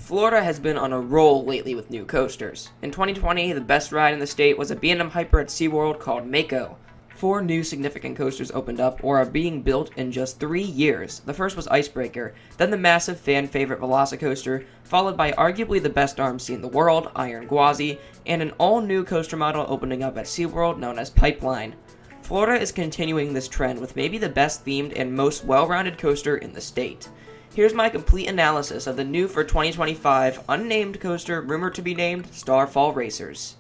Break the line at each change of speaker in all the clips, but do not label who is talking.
Florida has been on a roll lately with new coasters. In 2020, the best ride in the state was a B&M Hyper at SeaWorld called Mako. 4 new significant coasters opened up or are being built in just 3 years. The first was Icebreaker, then the massive fan favorite Velocicoaster, followed by arguably the best RMC in the world, Iron Gwazi, and an all-new coaster model opening up at SeaWorld known as Pipeline. Florida is continuing this trend with maybe the best themed and most well-rounded coaster in the state. Here's my complete analysis of the new for 2025 unnamed coaster rumored to be named Starfall Racers.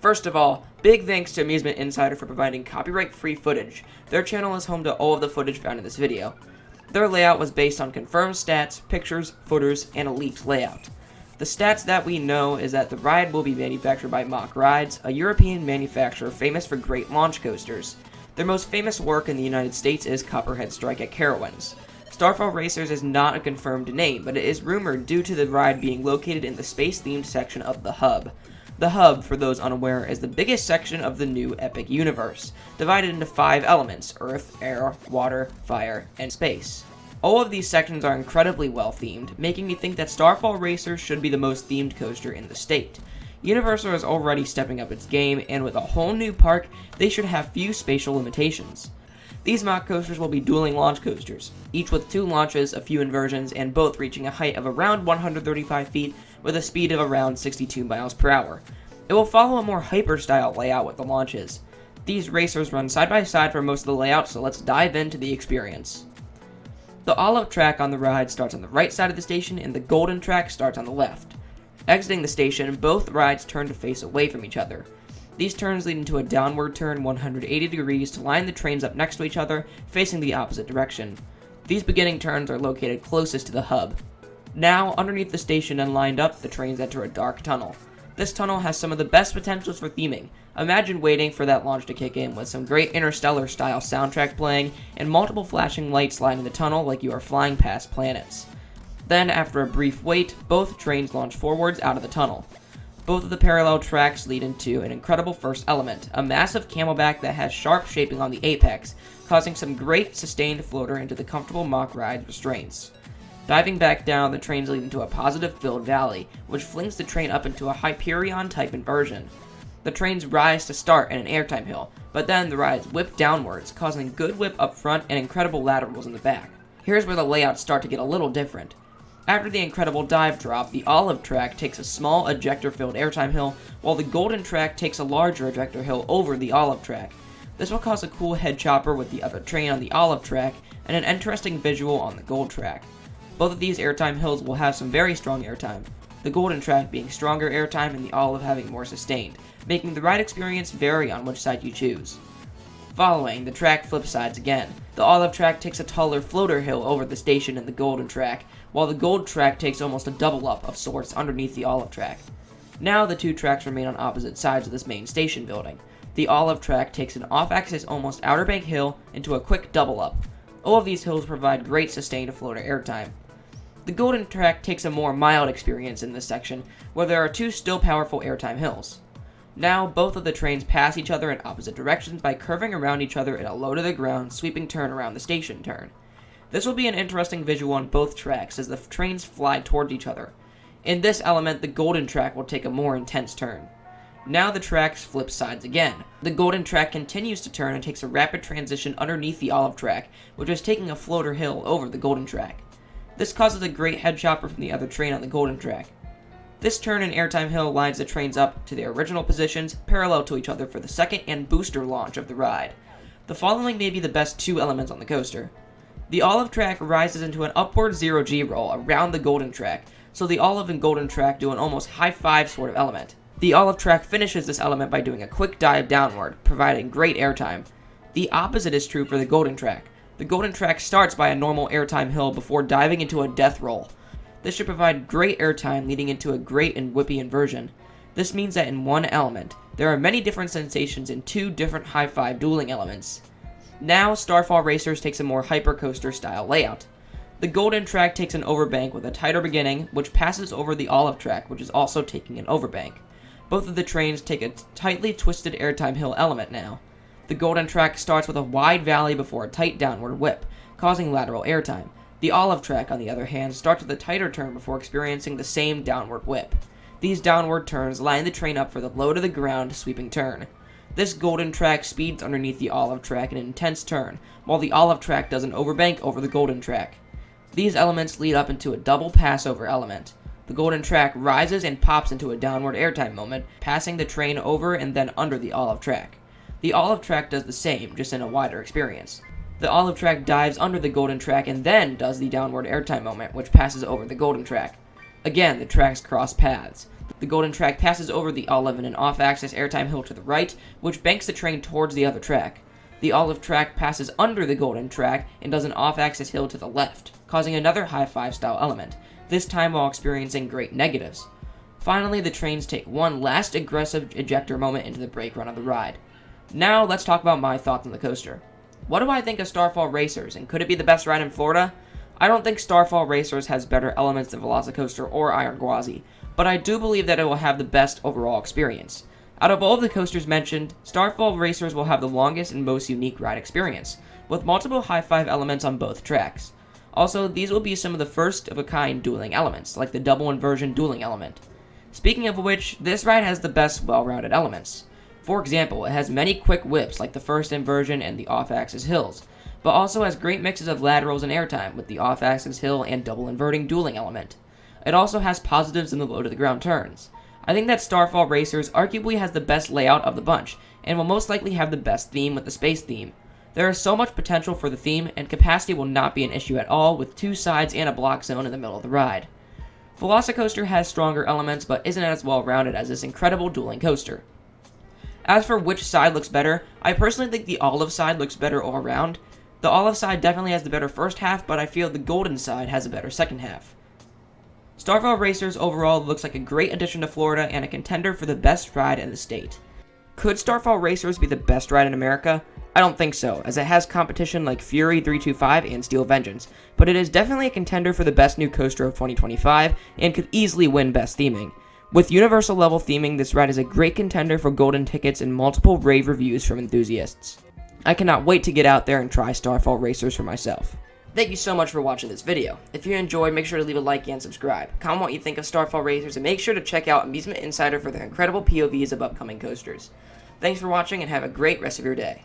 First of all, big thanks to Amusement Insider for providing copyright-free footage. Their channel is home to all of the footage found in this video. Their layout was based on confirmed stats, pictures, footers, and a leaked layout. The stats that we know is that the ride will be manufactured by Mach Rides, a European manufacturer famous for great launch coasters. Their most famous work in the United States is Copperhead Strike at Carowinds. Starfall Racers is not a confirmed name, but it is rumored due to the ride being located in the space-themed section of the hub. The hub, for those unaware, is the biggest section of the new epic universe, divided into 5 elements: Earth, Air, Water, Fire, and Space. All of these sections are incredibly well themed, making me think that Starfall Racers should be the most themed coaster in the state. Universal is already stepping up its game, and with a whole new park, they should have few spatial limitations. These mock coasters will be dueling launch coasters, each with 2 launches, a few inversions, and both reaching a height of around 135 feet with a speed of around 62 miles per hour. It will follow a more hyper-style layout with the launches. These racers run side by side for most of the layout, so let's dive into the experience. The olive track on the ride starts on the right side of the station, and the golden track starts on the left. Exiting the station, both rides turn to face away from each other. These turns lead into a downward turn 180 degrees to line the trains up next to each other, facing the opposite direction. These beginning turns are located closest to the hub. Now, underneath the station and lined up, the trains enter a dark tunnel. This tunnel has some of the best potentials for theming. Imagine waiting for that launch to kick in with some great Interstellar-style soundtrack playing and multiple flashing lights lining the tunnel like you are flying past planets. Then, after a brief wait, both trains launch forwards out of the tunnel. Both of the parallel tracks lead into an incredible first element, a massive camelback that has sharp shaping on the apex, causing some great sustained floater into the comfortable Mach Ride restraints. Diving back down, the trains lead into a positive-filled valley, which flings the train up into a Hyperion-type inversion. The trains rise to start at an airtime hill, but then the rides whip downwards, causing good whip up front and incredible laterals in the back. Here's where the layouts start to get a little different. After the incredible dive drop, the olive track takes a small ejector-filled airtime hill, while the golden track takes a larger ejector hill over the olive track. This will cause a cool head chopper with the other train on the olive track, and an interesting visual on the gold track. Both of these airtime hills will have some very strong airtime, the golden track being stronger airtime and the olive having more sustained, making the ride experience vary on which side you choose. Following, the track flips sides again. The olive track takes a taller floater hill over the station in the golden track, while the gold track takes almost a double up of sorts underneath the olive track. Now the 2 tracks remain on opposite sides of this main station building. The olive track takes an off-axis almost Outer Bank hill into a quick double up. All of these hills provide great sustained floater airtime. The golden track takes a more mild experience in this section, where there are 2 still powerful airtime hills. Now, both of the trains pass each other in opposite directions by curving around each other in a low-to-the-ground sweeping turn around the station turn. This will be an interesting visual on both tracks as the trains fly towards each other. In this element, the golden track will take a more intense turn. Now the tracks flip sides again. The golden track continues to turn and takes a rapid transition underneath the olive track, which is taking a floater hill over the golden track. This causes a great head chopper from the other train on the golden track. This turn and airtime hill lines the trains up to their original positions, parallel to each other for the second and booster launch of the ride. The following may be the best 2 elements on the coaster. The olive track rises into an upward 0G roll around the golden track, so the olive and golden track do an almost high-five sort of element. The olive track finishes this element by doing a quick dive downward, providing great airtime. The opposite is true for the golden track. The golden track starts by a normal airtime hill before diving into a death roll. This should provide great airtime leading into a great and whippy inversion. This means that in one element, there are many different sensations in 2 different high-five dueling elements. Now, Starfall Racers takes a more hypercoaster style layout. The golden track takes an overbank with a tighter beginning, which passes over the olive track, which is also taking an overbank. Both of the trains take a tightly twisted airtime hill element now. The golden track starts with a wide valley before a tight downward whip, causing lateral airtime. The olive track, on the other hand, starts with a tighter turn before experiencing the same downward whip. These downward turns line the train up for the low-to-the-ground sweeping turn. This golden track speeds underneath the olive track in an intense turn, while the olive track does an overbank over the golden track. These elements lead up into a double passover element. The golden track rises and pops into a downward airtime moment, passing the train over and then under the olive track. The olive track does the same, just in a wider experience. The olive track dives under the golden track and then does the downward airtime moment, which passes over the golden track. Again, the tracks cross paths. The golden track passes over the olive in an off-axis airtime hill to the right, which banks the train towards the other track. The olive track passes under the golden track and does an off-axis hill to the left, causing another high-five style element, this time while experiencing great negatives. Finally, the trains take one last aggressive ejector moment into the brake run of the ride. Now, let's talk about my thoughts on the coaster. What do I think of Starfall Racers, and could it be the best ride in Florida? I don't think Starfall Racers has better elements than Velocicoaster or Iron Gwazi, but I do believe that it will have the best overall experience. Out of all of the coasters mentioned, Starfall Racers will have the longest and most unique ride experience, with multiple high-five elements on both tracks. Also, these will be some of the first-of-a-kind dueling elements, like the double inversion dueling element. Speaking of which, this ride has the best well-rounded elements. For example, it has many quick whips like the first inversion and the off-axis hills, but also has great mixes of laterals and airtime with the off-axis hill and double inverting dueling element. It also has positives in the low-to-the-ground turns. I think that Starfall Racers arguably has the best layout of the bunch, and will most likely have the best theme with the space theme. There is so much potential for the theme, and capacity will not be an issue at all with two sides and a block zone in the middle of the ride. Velocicoaster has stronger elements, but isn't as well-rounded as this incredible dueling coaster. As for which side looks better, I personally think the olive side looks better all around. The olive side definitely has the better first half, but I feel the golden side has a better second half. Starfall Racers overall looks like a great addition to Florida and a contender for the best ride in the state. Could Starfall Racers be the best ride in America? I don't think so, as it has competition like Fury 325 and Steel Vengeance, but it is definitely a contender for the best new coaster of 2025 and could easily win best theming. With universal level theming, this ride is a great contender for golden tickets and multiple rave reviews from enthusiasts. I cannot wait to get out there and try Starfall Racers for myself. Thank you so much for watching this video. If you enjoyed, make sure to leave a like and subscribe. Comment what you think of Starfall Racers and make sure to check out Amusement Insider for their incredible POVs of upcoming coasters. Thanks for watching and have a great rest of your day.